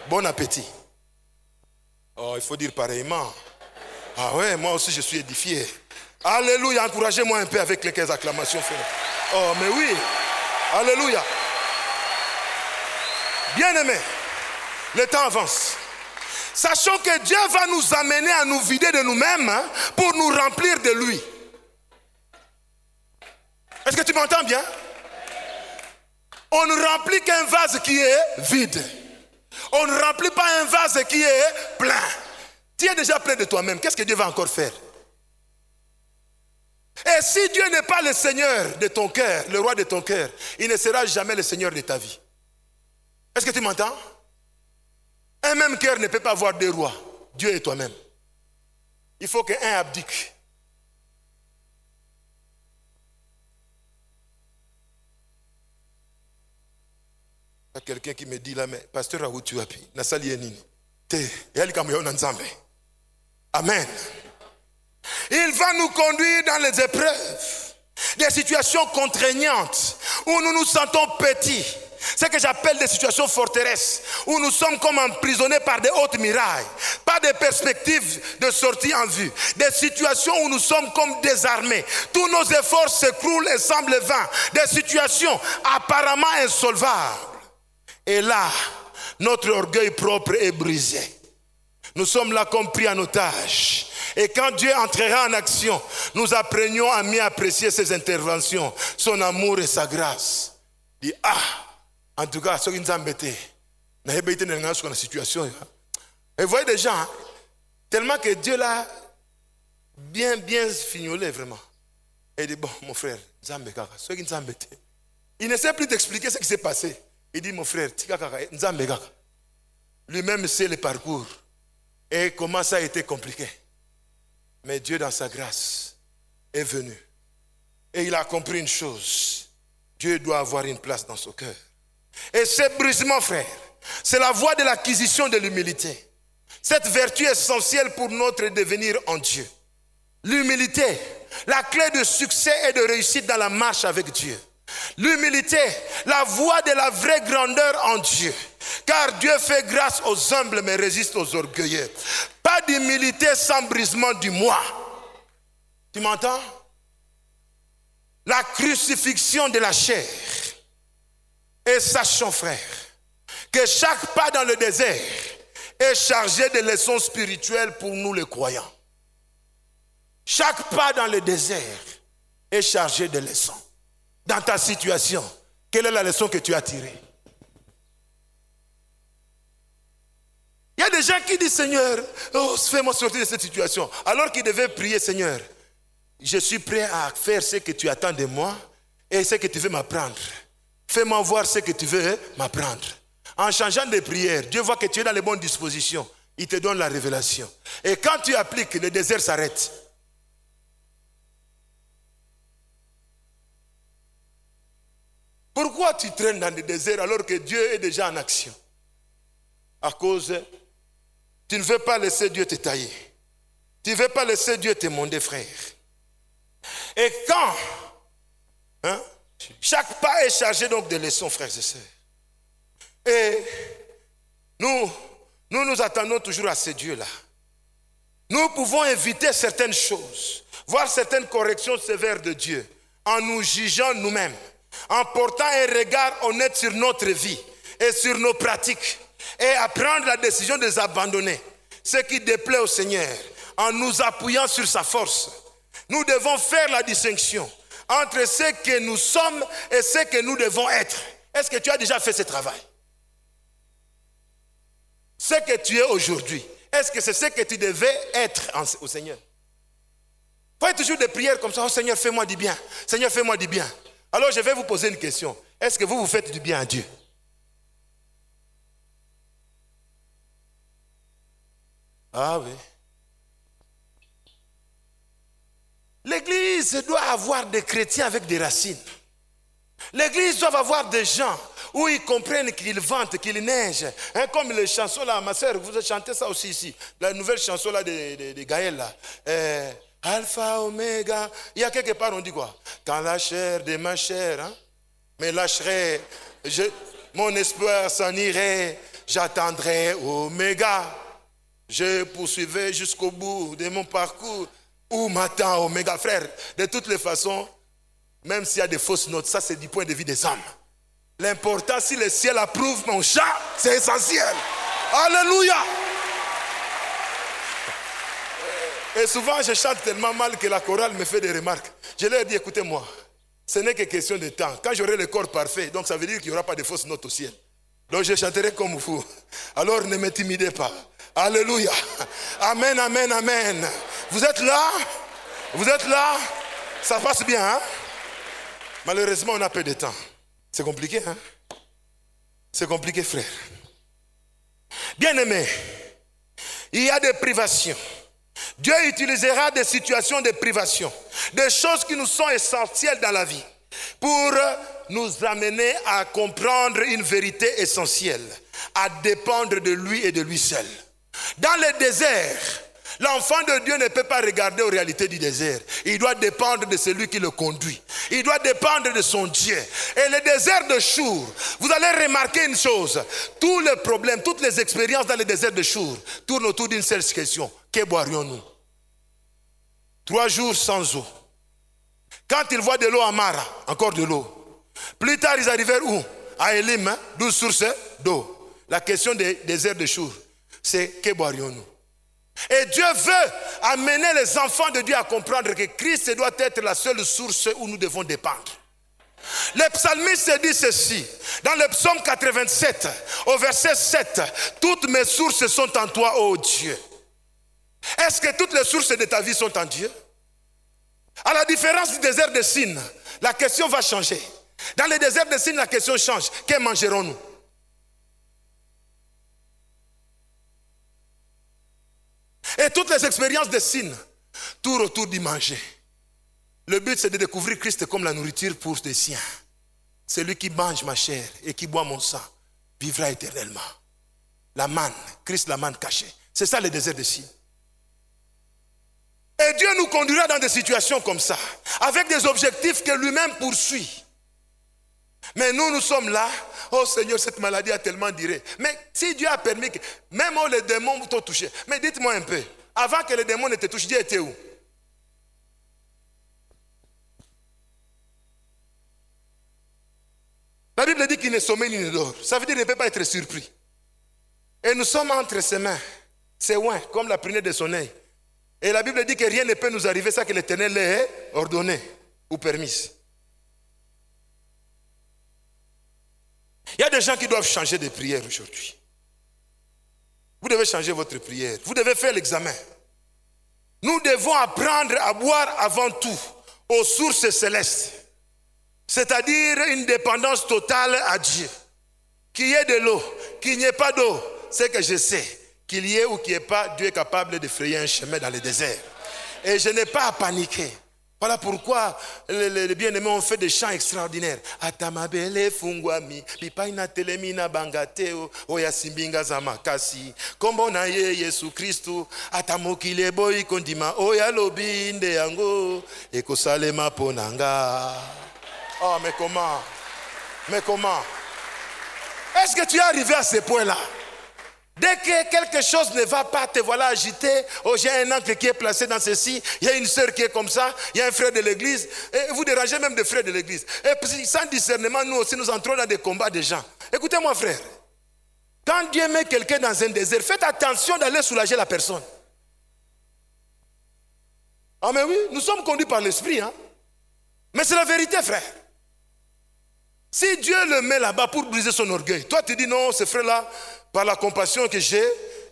Bon appétit. Oh, il faut dire pareillement. Ah ouais, moi aussi je suis édifié. Alléluia, encouragez-moi un peu avec les acclamations, frère. Oh, mais oui. Alléluia. Bien-aimés, le temps avance. Sachons que Dieu va nous amener à nous vider de nous-mêmes pour nous remplir de lui. Est-ce que tu m'entends bien? On ne remplit qu'un vase qui est vide. On ne remplit pas un vase qui est plein. Tu es déjà plein de toi-même. Qu'est-ce que Dieu va encore faire? Et si Dieu n'est pas le Seigneur de ton cœur, le roi de ton cœur, il ne sera jamais le Seigneur de ta vie. Est-ce que tu m'entends? Un même cœur ne peut pas avoir deux rois. Dieu et toi-même. Il faut qu'un abdique. Il y a quelqu'un qui me dit là, mais pasteur Raoult, tu as pu. Amen. Il va nous conduire dans les épreuves, des situations contraignantes, où nous nous sentons petits. Ce que j'appelle des situations forteresses, où nous sommes comme emprisonnés par des hautes murailles, pas de perspectives de sortie en vue. Des situations où nous sommes comme désarmés. Tous nos efforts s'écroulent et semblent vains. Des situations apparemment insolvables. Et là, notre orgueil propre est brisé. Nous sommes là comme pris en otage. Et quand Dieu entrera en action, nous apprenions à mieux apprécier ses interventions, son amour et sa grâce. Il dit, en tout cas, ceux qui nous embêtent, nous avons été dans la situation. Et vous voyez des gens, tellement que Dieu l'a bien fignolé vraiment. Et il dit, bon, mon frère, ceux qui nous embêtent, il ne sait plus t'expliquer ce qui s'est passé. Il dit, mon frère, lui-même sait le parcours et comment ça a été compliqué. Mais Dieu, dans sa grâce, est venu. Et il a compris une chose. Dieu doit avoir une place dans son cœur. Et ce brisement, frère, c'est la voie de l'acquisition de l'humilité. Cette vertu essentielle pour notre devenir en Dieu. L'humilité, la clé de succès et de réussite dans la marche avec Dieu. L'humilité, la voie de la vraie grandeur en Dieu. Car Dieu fait grâce aux humbles mais résiste aux orgueilleux. Pas d'humilité sans brisement du moi. Tu m'entends? La crucifixion de la chair. Et sachons, frère, que chaque pas dans le désert est chargé de leçons spirituelles pour nous les croyants. Chaque pas dans le désert est chargé de leçons. Dans ta situation, quelle est la leçon que tu as tirée? Il y a des gens qui disent, Seigneur, fais-moi sortir de cette situation. Alors qu'ils devaient prier, Seigneur, je suis prêt à faire ce que tu attends de moi et ce que tu veux m'apprendre. Fais-moi voir ce que tu veux m'apprendre. En changeant de prière, Dieu voit que tu es dans les bonnes dispositions. Il te donne la révélation. Et quand tu appliques, le désert s'arrête. Pourquoi tu traînes dans le désert alors que Dieu est déjà en action? À cause, tu ne veux pas laisser Dieu te tailler. Tu ne veux pas laisser Dieu te monder, frère. Et quand, chaque pas est chargé donc de leçons, frères et sœurs. Et nous attendons toujours à ce Dieu-là. Nous pouvons éviter certaines choses, voir certaines corrections sévères de Dieu, en nous jugeant nous-mêmes, en portant un regard honnête sur notre vie et sur nos pratiques, et à prendre la décision de les abandonner, ce qui déplaît au Seigneur, en nous appuyant sur sa force. Nous devons faire la distinction entre ce que nous sommes et ce que nous devons être. Est-ce que tu as déjà fait ce travail? Ce que tu es aujourd'hui, est-ce que c'est ce que tu devais être au Seigneur? Faites toujours des prières comme ça. Oh Seigneur, fais-moi du bien. Seigneur, fais-moi du bien. Alors je vais vous poser une question. Est-ce que vous faites du bien à Dieu? Ah oui. L'église doit avoir des chrétiens avec des racines. L'église doit avoir des gens où ils comprennent qu'il vente, qu'il neige. Hein, comme les chansons là, ma soeur, vous chantez ça aussi ici. La nouvelle chanson là de Gaël là. Alpha, Oméga. Il y a quelque part on dit quoi? Quand la chair de ma chair me lâcherait, mon espoir s'en irait, j'attendrai Oméga. Je poursuivrai jusqu'au bout de mon parcours. Où m'attend Oméga, frère? De toutes les façons, même s'il y a des fausses notes, ça c'est du point de vue des hommes. L'important, si le ciel approuve mon chant, c'est essentiel. Alléluia. Et souvent, je chante tellement mal que la chorale me fait des remarques. Je leur dis, écoutez-moi, ce n'est que question de temps. Quand j'aurai le corps parfait, donc ça veut dire qu'il n'y aura pas de fausses notes au ciel. Donc je chanterai comme vous. Alors ne m'intimidez pas. Alléluia. Amen, amen, amen. Vous êtes là? Vous êtes là? Ça passe bien, hein? Malheureusement, on a peu de temps. C'est compliqué, hein? C'est compliqué, frère. Bien-aimés, il y a des privations. Dieu utilisera des situations de privation, des choses qui nous sont essentielles dans la vie, pour nous amener à comprendre une vérité essentielle, à dépendre de lui et de lui seul. Dans le désert, l'enfant de Dieu ne peut pas regarder aux réalités du désert. Il doit dépendre de celui qui le conduit. Il doit dépendre de son Dieu. Et le désert de Chour, vous allez remarquer une chose. Tous les problèmes, toutes les expériences dans le désert de Chour tournent autour d'une seule question. Que boirions-nous? 3 jours sans eau. Quand ils voient de l'eau à Mara, encore de l'eau. Plus tard, ils arrivèrent où? À Élim, 12 sources d'eau. La question des déserts de Chour, c'est que boirions-nous? Et Dieu veut amener les enfants de Dieu à comprendre que Christ doit être la seule source où nous devons dépendre. Le psalmiste dit ceci, dans le psaume 87, au verset 7, « Toutes mes sources sont en toi, ô Dieu. » Est-ce que toutes les sources de ta vie sont en Dieu? À la différence du désert de Sin, la question va changer. Dans le désert de Sin, la question change. Que mangerons-nous? Et toutes les expériences de Sin tournent autour du manger. Le but, c'est de découvrir Christ comme la nourriture pour les siens. Celui qui mange ma chair et qui boit mon sang vivra éternellement. La manne, Christ la manne cachée. C'est ça le désert de Sin. Et Dieu nous conduira dans des situations comme ça, avec des objectifs que lui-même poursuit. Mais nous sommes là. Oh Seigneur, cette maladie a tellement duré. Mais si Dieu a permis que, même les démons t'ont touché. Mais dites-moi un peu, avant que les démons ne te touchent, Dieu était où? La Bible dit qu'il ne sommeille ni ne dort. Ça veut dire qu'il ne peut pas être surpris. Et nous sommes entre ses mains. C'est loin, comme la prunelle de son œil. Et la Bible dit que rien ne peut nous arriver, ça que l'Éternel l'ait ordonné ou permis. Il y a des gens qui doivent changer de prière aujourd'hui. Vous devez changer votre prière. Vous devez faire l'examen. Nous devons apprendre à boire avant tout aux sources célestes. C'est-à-dire une dépendance totale à Dieu. Qu'il y ait de l'eau, qu'il n'y ait pas d'eau, c'est que je sais. Qu'il y ait ou qu'il n'y ait pas, Dieu est capable de frayer un chemin dans le désert. Et je n'ai pas à paniquer. Voilà pourquoi les bien-aimés ont fait des chants extraordinaires. Atamabele fungwami, pipaina telemina bangateo, oya simbinga zamakasi. Kombo na ye Yesu Kristu, atamokile boy kondima, oya lobi inde yango, ekosalema ponanga. Oh, mais comment? Mais comment? Est-ce que tu es arrivé à ce point-là? Dès que quelque chose ne va pas, te voilà agité. Oh, j'ai un oncle qui est placé dans ceci. Il y a une sœur qui est comme ça. Il y a un frère de l'église. Et vous dérangez même des frères de l'église. Et sans discernement, nous aussi, nous entrons dans des combats de gens. Écoutez-moi, frère. Quand Dieu met quelqu'un dans un désert, faites attention d'aller soulager la personne. Ah, mais oui, nous sommes conduits par l'esprit. Hein? Mais c'est la vérité, frère. Si Dieu le met là-bas pour briser son orgueil, toi tu dis non, ce frère-là, par la compassion que j'ai,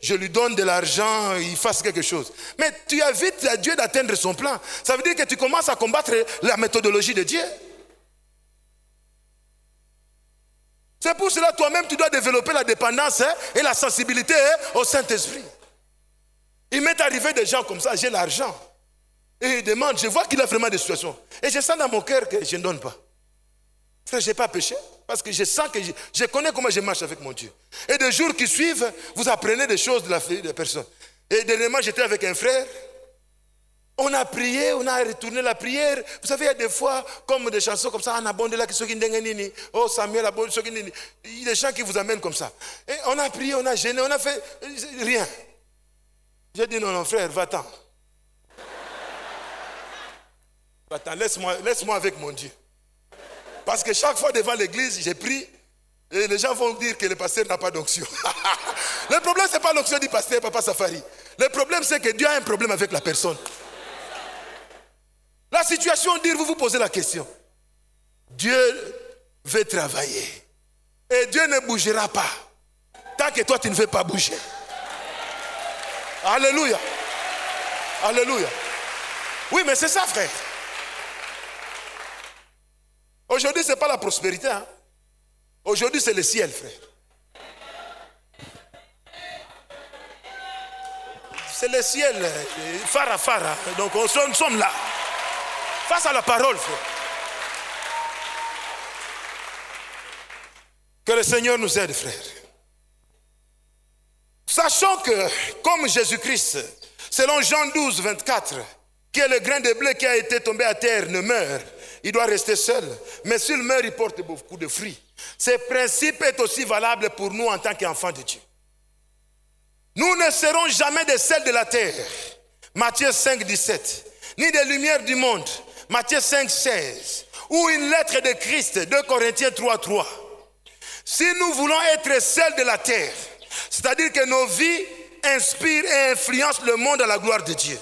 je lui donne de l'argent, il fasse quelque chose. Mais tu invites à Dieu d'atteindre son plan. Ça veut dire que tu commences à combattre la méthodologie de Dieu. C'est pour cela toi-même tu dois développer la dépendance et la sensibilité au Saint-Esprit. Il m'est arrivé des gens comme ça, j'ai l'argent. Et il demande, je vois qu'il a vraiment des situations. Et je sens dans mon cœur que je ne donne pas. Frère, je n'ai pas péché parce que je sens que je connais comment je marche avec mon Dieu. Et des jours qui suivent, vous apprenez des choses de la vie de personne. Et dernièrement, j'étais avec un frère. On a prié, on a retourné la prière. Vous savez, il y a des fois, comme des chansons comme ça, oh Samuel, il y a des chants qui vous amènent comme ça. Et on a prié, on a gêné, on a fait rien. J'ai dit non, frère, va-t'en. Va-t'en, laisse-moi avec mon Dieu. Parce que chaque fois devant l'église, j'ai pris et les gens vont dire que le pasteur n'a pas d'onction. Le problème, ce n'est pas l'onction du pasteur, Papa Safari. Le problème, c'est que Dieu a un problème avec la personne. La situation, dire, vous vous posez la question. Dieu veut travailler. Et Dieu ne bougera pas. Tant que toi, tu ne veux pas bouger. Alléluia. Alléluia. Oui, mais c'est ça, frère. Aujourd'hui, ce n'est pas la prospérité. Hein? Aujourd'hui, c'est le ciel, frère. C'est le ciel, phara, phara. Donc, nous sommes là. Face à la parole, frère. Que le Seigneur nous aide, frère. Sachant que, comme Jésus-Christ, selon Jean 12, 24, que le grain de blé qui a été tombé à terre ne meurt, il doit rester seul. Mais s'il meurt, il porte beaucoup de fruits. Ce principe est aussi valable pour nous en tant qu'enfants de Dieu. Nous ne serons jamais des sels de la terre. Matthieu 5, 17. Ni des lumières du monde. Matthieu 5, 16. Ou une lettre de Christ. 2 Corinthiens 3, 3. Si nous voulons être sels de la terre, c'est-à-dire que nos vies inspirent et influencent le monde à la gloire de Dieu.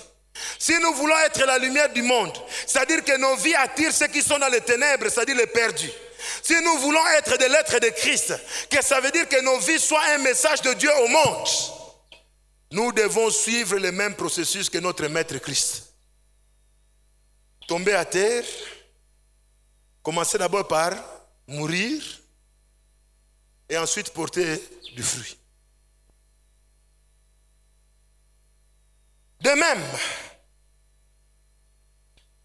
Si nous voulons être la lumière du monde, c'est-à-dire que nos vies attirent ceux qui sont dans les ténèbres, c'est-à-dire les perdus. Si nous voulons être des lettres de Christ, que ça veut dire que nos vies soient un message de Dieu au monde, nous devons suivre le même processus que notre Maître Christ. Tomber à terre, commencer d'abord par mourir et ensuite porter du fruit. De même,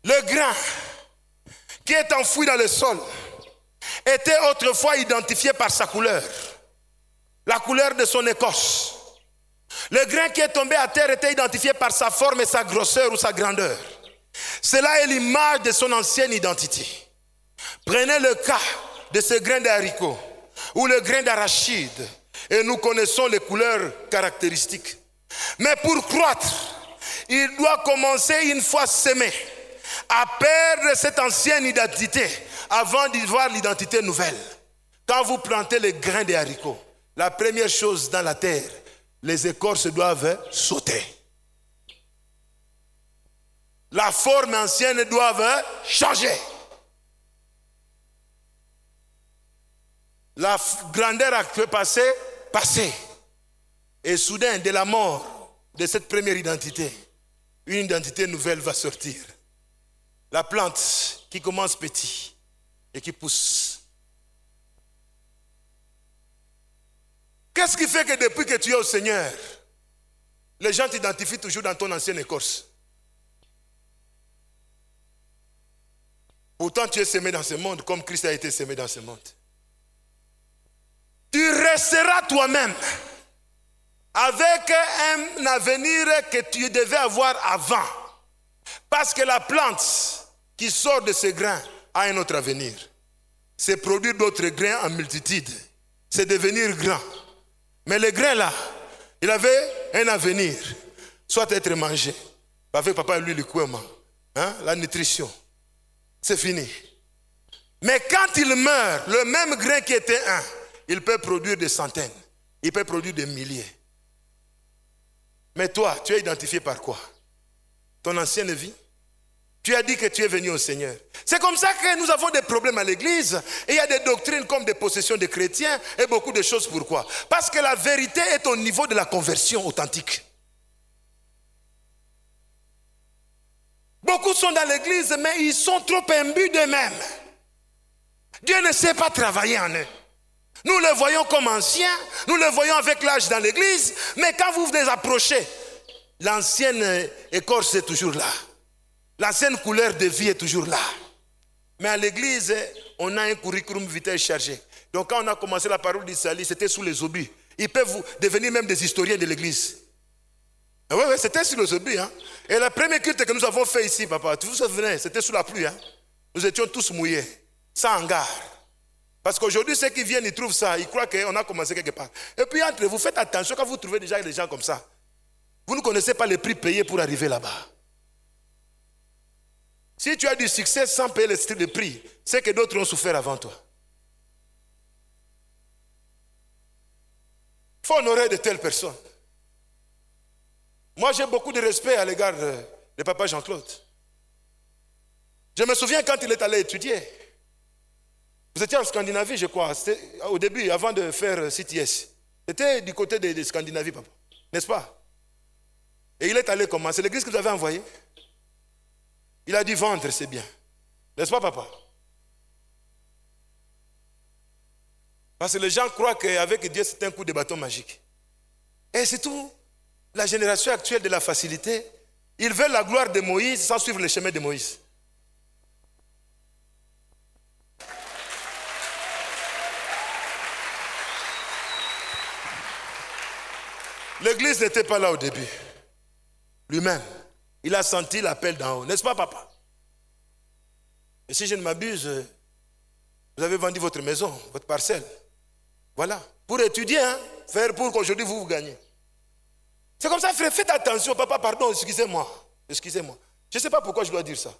le grain qui est enfoui dans le sol était autrefois identifié par sa couleur, la couleur de son écorce. Le grain qui est tombé à terre était identifié par sa forme et sa grosseur ou sa grandeur. Cela est l'image de son ancienne identité. Prenez le cas de ce grain de haricot ou le grain d'arachide et nous connaissons les couleurs caractéristiques. Mais pour croître, il doit commencer une fois semé à perdre cette ancienne identité avant d'y voir l'identité nouvelle. Quand vous plantez les grains de haricots, la première chose dans la terre, les écorces doivent sauter. La forme ancienne doit changer. La grandeur a passé. Et soudain, de la mort de cette première identité, une identité nouvelle va sortir. La plante qui commence petit et qui pousse. Qu'est-ce qui fait que depuis que tu es au Seigneur, les gens t'identifient toujours dans ton ancienne écorce? Pourtant, tu es semé dans ce monde comme Christ a été semé dans ce monde. Tu resteras toi-même avec un avenir que tu devais avoir avant. Parce que la plante qui sort de ce grain a un autre avenir. C'est produire d'autres grains en multitude. C'est devenir grand. Mais le grain là, Il avait un avenir, soit être mangé. Avec papa, lui, le couement, la nutrition. C'est fini. Mais quand il meurt, le même grain qui était un, il peut produire des centaines. Il peut produire des milliers. Mais toi, tu es identifié par quoi? Ton ancienne vie? Tu as dit que tu es venu au Seigneur. C'est comme ça que nous avons des problèmes à l'église. Et il y a des doctrines comme des possessions des chrétiens et beaucoup de choses. Pourquoi? Parce que la vérité est au niveau de la conversion authentique. Beaucoup sont dans l'église, mais ils sont trop imbus d'eux-mêmes. Dieu ne sait pas travailler en eux. Nous les voyons comme anciens, nous les voyons avec l'âge dans l'église, mais quand vous les approchez, l'ancienne écorce est toujours là. L'ancienne couleur de vie est toujours là. Mais à l'église, on a un curriculum vitae chargé. Donc quand on a commencé la parole d'Israël, c'était sous les obus. Ils peuvent devenir même des historiens de l'église. Oui, c'était sur les obus. Et le premier culte que nous avons fait ici, papa, tu vous souvenez, c'était sous la pluie. Nous étions tous mouillés, sans hangar. Parce qu'aujourd'hui, ceux qui viennent, ils trouvent ça, ils croient qu'on a commencé quelque part. Et puis entre vous, faites attention quand vous trouvez déjà des gens comme ça. Vous ne connaissez pas les prix payés pour arriver là-bas. Si tu as du succès sans payer le prix, c'est que d'autres ont souffert avant toi. Il faut honorer de telles personnes. Moi, j'ai beaucoup de respect à l'égard de papa Jean-Claude. Je me souviens quand il est allé étudier. Vous étiez en Scandinavie, je crois. C'était au début, avant de faire CTS. C'était du côté de Scandinavie, papa. N'est-ce pas? Et il est allé comment? C'est l'église que vous avez envoyée. Il a dit vendre, c'est bien. N'est-ce pas, papa? Parce que les gens croient qu'avec Dieu, c'est un coup de bâton magique. Et c'est tout. La génération actuelle de la facilité, ils veulent la gloire de Moïse sans suivre le chemin de Moïse. L'église n'était pas là au début. Lui-même, il a senti l'appel d'en haut. N'est-ce pas, papa? Et si je ne m'abuse, vous avez vendu votre maison, votre parcelle. Voilà. Pour étudier, faire pour qu'aujourd'hui vous gagnez. C'est comme ça, frère. Faites attention, papa, pardon, excusez-moi. Excusez-moi. Je ne sais pas pourquoi je dois dire ça.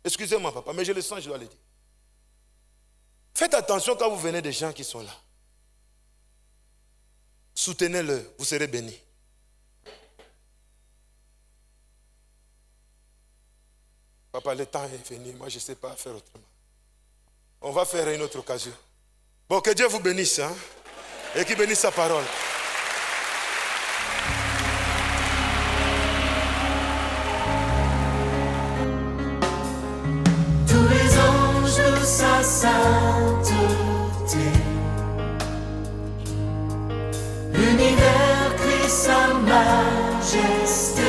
Excusez-moi, papa, mais je le sens, je dois le dire. Faites attention quand vous venez des gens qui sont là. Soutenez-le, vous serez bénis. Papa, le temps est venu, moi je ne sais pas faire autrement. On va faire une autre occasion. Bon, que Dieu vous bénisse, et qu'il bénisse sa parole. Tous les anges de sa sainteté, l'univers crie sa majesté.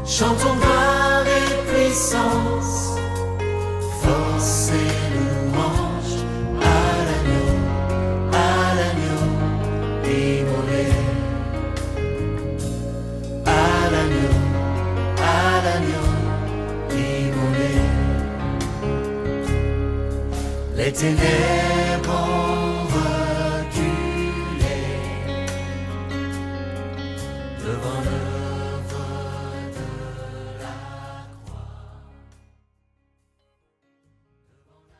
Chantons gloire et puissance, force et louange à l'agneau immolé. À l'agneau immolé. Les ténèbres